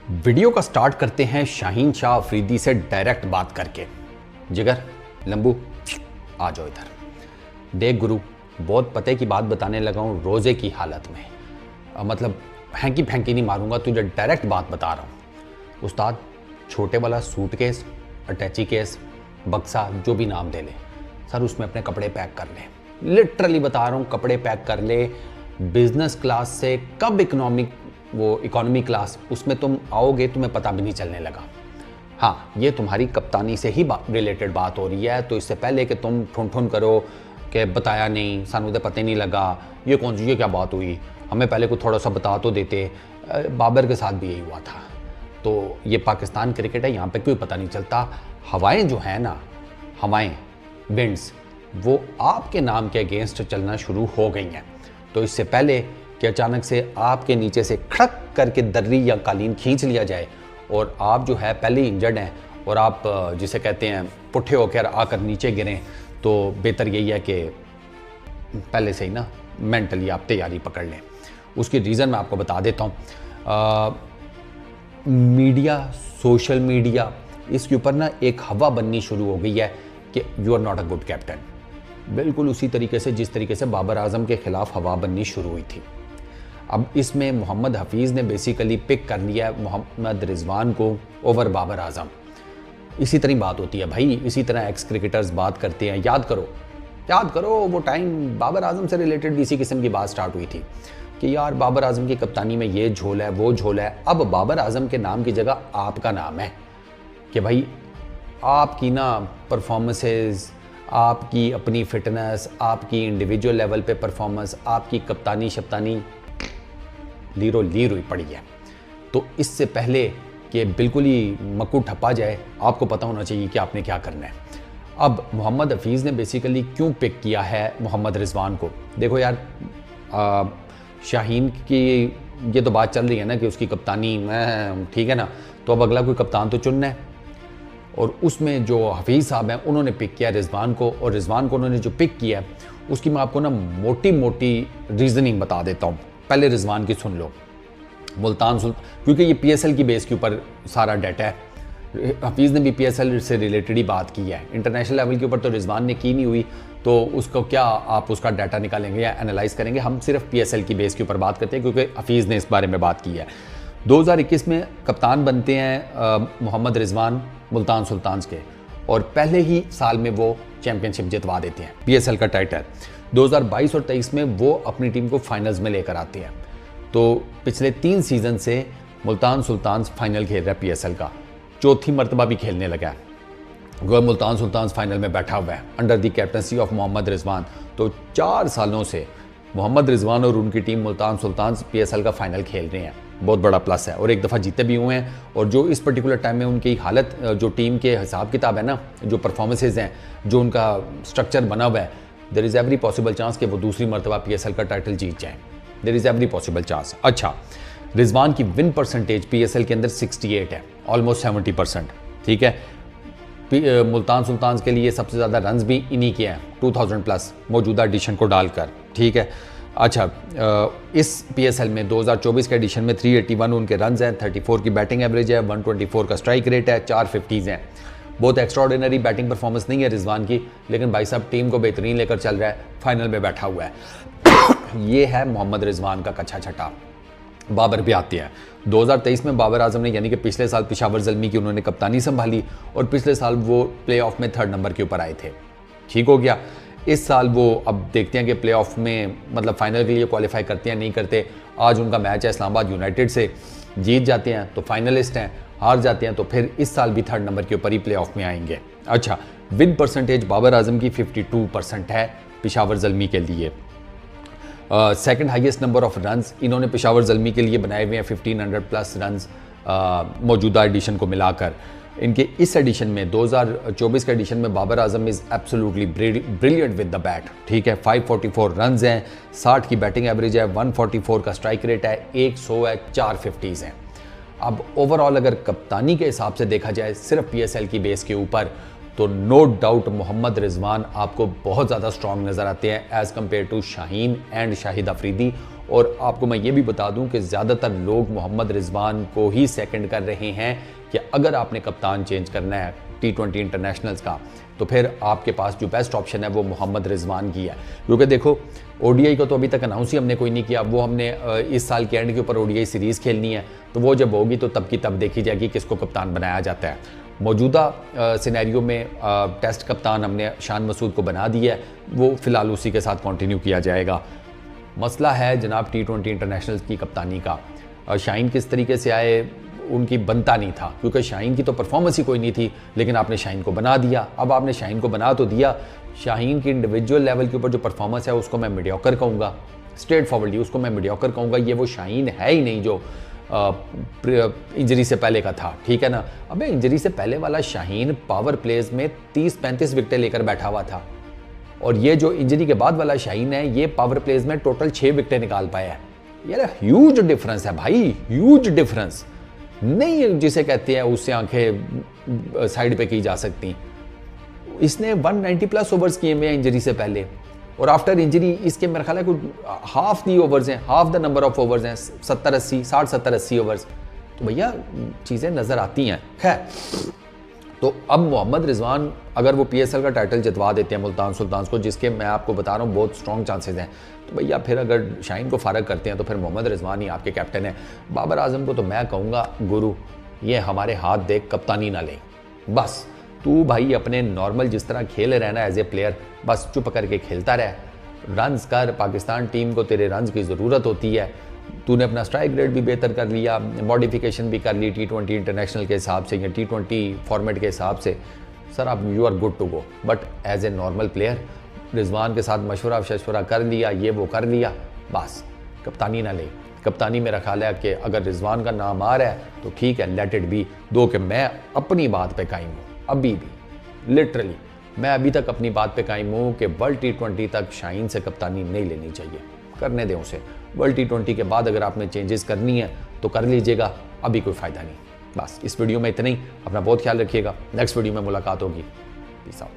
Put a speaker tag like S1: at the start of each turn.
S1: Video का start करते हैं शाहीन शाह अफरीदी से डायरेक्ट बात करके। जिगर लंबू आ जाओ इधर। देख गुरु, बहुत पते की बात बताने लगा हूँ रोज़े की हालत में। मतलब फेंकी फेंकी नहीं मारूंगा, तुझे डायरेक्ट बात बता रहा हूँ। उस्ताद, छोटे वाला सूटकेस, अटैची केस, बक्सा, जो भी नाम दे ले सर, उसमें अपने कपड़े पैक कर ले। लिटरली बता रहा हूँ, कपड़े पैक कर ले। बिजनेस क्लास से कब इकोनॉमी क्लास, उसमें तुम आओगे तुम्हें पता भी नहीं चलने लगा। हाँ, ये तुम्हारी कप्तानी से ही रिलेटेड बात हो रही है, तो इससे पहले कि तुम ठुन ठुन करो कि बताया नहीं, सानू तो पता ही नहीं लगा, ये कौन सी, ये क्या बात हुई, हमें पहले को थोड़ा सा बता तो देते। बाबर के साथ भी यही हुआ था। तो ये पाकिस्तान क्रिकेट है, यहाँ पे कोई पता नहीं चलता। हवाएं जो हैं ना, हवाएं, विंड्स, वो आपके नाम के अगेंस्ट चलना शुरू हो गई हैं। तो इससे पहले कि अचानक से आपके नीचे से खड़क करके दर्री या कालीन खींच लिया जाए और आप जो है पहले ही इंजर्ड हैं और आप जिसे कहते हैं पुट्ठे होकर आकर नीचे गिरें, तो बेहतर यही है कि पहले से ही ना मेंटली आप तैयारी पकड़ लें। उसकी रीज़न मैं आपको बता देता हूँ। मीडिया, सोशल मीडिया, इसके ऊपर ना एक हवा बननी शुरू हो गई है कि you are not a good captain. बिल्कुल उसी तरीके से जिस तरीके से बाबर आजम के खिलाफ हवा बननी शुरू हुई थी। अब इसमें मोहम्मद हफीज़ ने बेसिकली पिक कर लिया है मोहम्मद रिजवान को ओवर बाबर आजम। इसी तरह बात होती है भाई, इसी तरह एक्स क्रिकेटर्स बात करते हैं। याद करो वो टाइम बाबर आजम से रिलेटेड भी इसी किस्म की बात स्टार्ट हुई थी कि यार बाबर आजम की कप्तानी में ये झोल है, वो झोल है। अब बाबर आजम के नाम की जगह आपका नाम है कि भाई आपकी ना परफॉर्मेंसेस, आपकी अपनी फिटनेस, आपकी इंडिविजुअल लेवल पे परफॉर्मेंस, आपकी कप्तानी शप्तानी लीरो हुई पड़ी है। तो इससे पहले कि बिल्कुल ही मक्कू ठप्पा जाए, आपको पता होना चाहिए कि आपने क्या करना है। अब मोहम्मद हफीज़ ने बेसिकली क्यों पिक किया है मोहम्मद रिजवान को? देखो यार, शाहीन की ये तो बात चल रही है ना कि उसकी कप्तानी में ठीक है ना, तो अब अगला कोई कप्तान तो चुनना है। और उसमें जो हफीज़ साहब हैं उन्होंने पिक किया रिजवान को, और रिजवान को उन्होंने जो पिक किया है उसकी मैं आपको ना मोटी मोटी रीजनिंग बता देता हूँ। पहले रिजवान की सुन लो। मुल्तान सुल्तान, क्योंकि ये पीएसएल की बेस के ऊपर सारा डाटा है। हफीज़ ने भी पीएसएल से रिलेटेड ही बात की है, इंटरनेशनल लेवल के ऊपर तो रिजवान ने की नहीं हुई, तो उसको क्या आप उसका डाटा निकालेंगे या एनालाइज करेंगे। हम सिर्फ पीएसएल की बेस के ऊपर बात करते हैं क्योंकि हफीज़ ने इस बारे में बात की है। 2021 में कप्तान बनते हैं मोहम्मद रिजवान मुल्तान सुल्तान के, और पहले ही साल में वो चैंपियनशिप जितवा देते हैं, पीएसएल का टाइटल। 2022 और 23 में वो अपनी टीम को फाइनल्स में लेकर आते हैं। तो पिछले 3 सीजन से मुल्तान सुल्तान फाइनल खेल रहा है पीएसएल का, चौथी मरतबा भी खेलने लगा है। मुल्तान सुल्तान फाइनल में बैठा हुआ है under the captaincy of Mohammad Rizwan. तो 4 सालों से मोहम्मद रिजवान और उनकी टीम मुल्तान सुल्तान पीएसएल का फाइनल खेल रहे हैं। बहुत बड़ा प्लस है, और एक दफ़ा जीते भी हुए हैं। और जो इस पर्टिकुलर टाइम में उनकी हालत, जो टीम के हिसाब किताब है ना, जो परफॉर्मेंसेज हैं, जो उनका स्ट्रक्चर बना हुआ है, there is every possible chance कि वो दूसरी मरतबा पीएसएल का टाइटल जीत जाएँ। There is every possible chance. अच्छा, रिजवान की विन परसेंटेज पीएसएल के अंदर 68 है, ऑलमोस्ट 70%। ठीक है, मुल्तान सुल्तान के लिए सबसे ज़्यादा रन्स भी इन्हीं के हैं, 2000 प्लस मौजूदा एडिशन को डालकर। ठीक है, अच्छा, इस पीएसएल में 2024 के एडिशन में 381 उनके रन्स हैं, 34 की बैटिंग एवरेज है, 124 का स्ट्राइक रेट है, 4 50s हैं। बहुत एक्स्ट्राऑर्डिनरी बैटिंग परफॉर्मेंस नहीं है रिजवान की, लेकिन भाई साहब टीम को बेहतरीन लेकर चल रहा है, फाइनल में बैठा हुआ है। ये है मोहम्मद रिजवान का कच्चा छटा। बाबर भी आते हैं। 2023 में बाबर आजम ने, यानी कि पिछले साल पेशावर ज़ल्मी की उन्होंने कप्तानी संभाली, और पिछले साल वो प्लेऑफ में 3rd नंबर के ऊपर आए थे। ठीक हो गया। इस साल वो अब देखते हैं कि प्लेऑफ में मतलब फाइनल के लिए क्वालिफाई करते हैं नहीं करते। आज उनका मैच है इस्लामाबाद यूनाइटेड से, जीत जाते हैं तो फाइनलिस्ट हैं, हार जाते हैं तो फिर इस साल भी 3rd नंबर के ऊपर ही प्लेऑफ में आएंगे। अच्छा, विन परसेंटेज बाबर आजम की 52% है पेशावर ज़ल्मी के लिए। Second highest number of runs इन्होंने पेशावर ज़ल्मी के लिए बनाए हुए हैं, 1500 प्लस रन्स मौजूदा एडिशन को मिलाकर। इनके इस एडिशन में 2024 के एडिशन में Babar Azam is absolutely brilliant with the bat. ठीक है, 544 रन्स हैं, 60 की बैटिंग एवरेज है, 144 का स्ट्राइक रेट है, 100 है, 4 50s हैं। अब ओवरऑल अगर कप्तानी के हिसाब से देखा जाए सिर्फ पीएसएल की बेस के ऊपर, तो नो डाउट मोहम्मद रिजवान आपको बहुत ज़्यादा स्ट्रॉन्ग नज़र आते हैं as compare to Shaheen and Shahid Afridi और आपको मैं ये भी बता दूं कि ज़्यादातर लोग मोहम्मद रिजवान को ही सेकंड कर रहे हैं कि अगर आपने कप्तान चेंज करना है T20 इंटरनेशनल्स का तो फिर आपके पास जो बेस्ट ऑप्शन है वो मोहम्मद रिजवान की है। क्योंकि देखो ODI को तो अभी तक अनाउंस ही हमने कोई नहीं किया, वो हमने इस साल के एंड के ऊपर ODI सीरीज़ खेलनी है, तो वो जब होगी तो तब की तब देखी जाएगी किसको कप्तान बनाया जाता है। मौजूदा सिनेरियो में टेस्ट कप्तान हमने शान मसूद को बना दिया है, वो फ़िलहाल उसी के साथ कंटिन्यू किया जाएगा। मसला है जनाब T20 इंटरनेशनल की कप्तानी का। शाहीन किस तरीके से आए उनकी बनता नहीं था, क्योंकि शाहीन की तो परफॉर्मेंस ही कोई नहीं थी, लेकिन आपने शाहीन को बना दिया। अब आपने शाहीन को बना तो दिया, शाहीन की इंडिविजुअल लेवल के ऊपर जो परफॉर्मेंस है उसको मैं मीडियोकर कहूँगा, स्ट्रेट फॉरवर्डली उसको मैं मीडियोकर कहूँगा। ये वो शाहीन है ही नहीं जो इंजरी से पहले का था, ठीक है ना। अबे इंजरी से पहले वाला शाहीन पावर प्लेज में 30-35 विकेटें लेकर बैठा हुआ था, और ये जो इंजरी के बाद वाला शाहीन है ये पावर प्लेज में टोटल 6 विकेटें निकाल पाया है। यार ह्यूज डिफरेंस है भाई, ह्यूज डिफरेंस। नहीं जिसे कहते हैं उससे आंखें साइड पे की जा सकती। इसने 190 प्लस ओवर्स किए हुए हैं इंजरी से पहले, और आफ्टर इंजरी इसके मेरे ख्याल है कुछ हाफ दी ओवर्स हैं, half the number of overs हैं, 70-80 60-70-80 ओवर्स। तो भैया चीज़ें नज़र आती हैं। खैर, तो अब मोहम्मद रिजवान अगर वो PSL का टाइटल जितवा देते हैं मुल्तान सुल्तान्स को, जिसके मैं आपको बता रहा हूँ बहुत स्ट्रॉन्ग चांसेस हैं, तो भैया फिर अगर शाहीन को फारग करते हैं तो फिर मोहम्मद रिजवान ही आपके कैप्टन है। बाबर आजम को तो मैं कहूँगा गुरु ये हमारे हाथ देख कप्तानी ना लें, बस तू भाई अपने नॉर्मल जिस तरह खेल रहना एज ए प्लेयर बस चुप करके खेलता रह, रन्स कर, पाकिस्तान टीम को तेरे रन्स की ज़रूरत होती है। तूने अपना स्ट्राइक रेट भी बेहतर कर लिया, मॉडिफिकेशन भी कर ली T20 इंटरनेशनल के हिसाब से या T20 फॉर्मेट के हिसाब से, सर आप you are good to go. But as a normal player Rizwan के साथ मशवरा कर लिया, ये वो कर लिया, बस कप्तानी ना ले। कप्तानी मेरा ख्याल है कि अगर रिजवान का नाम आ रहा है तो ठीक है, लेट इट बी। दो कि मैं अपनी बात पे कायम हूँ, अभी भी लिटरली मैं अभी तक अपनी बात पे कायम हूँ कि वर्ल्ड T20 तक शाहीन से कप्तानी नहीं लेनी चाहिए, करने दें उसे। वर्ल्ड T20 के बाद अगर आपने चेंजेस करनी है तो कर लीजिएगा, अभी कोई फ़ायदा नहीं। बस इस वीडियो में इतना ही, अपना बहुत ख्याल रखिएगा, नेक्स्ट वीडियो में मुलाकात होगी। Peace out.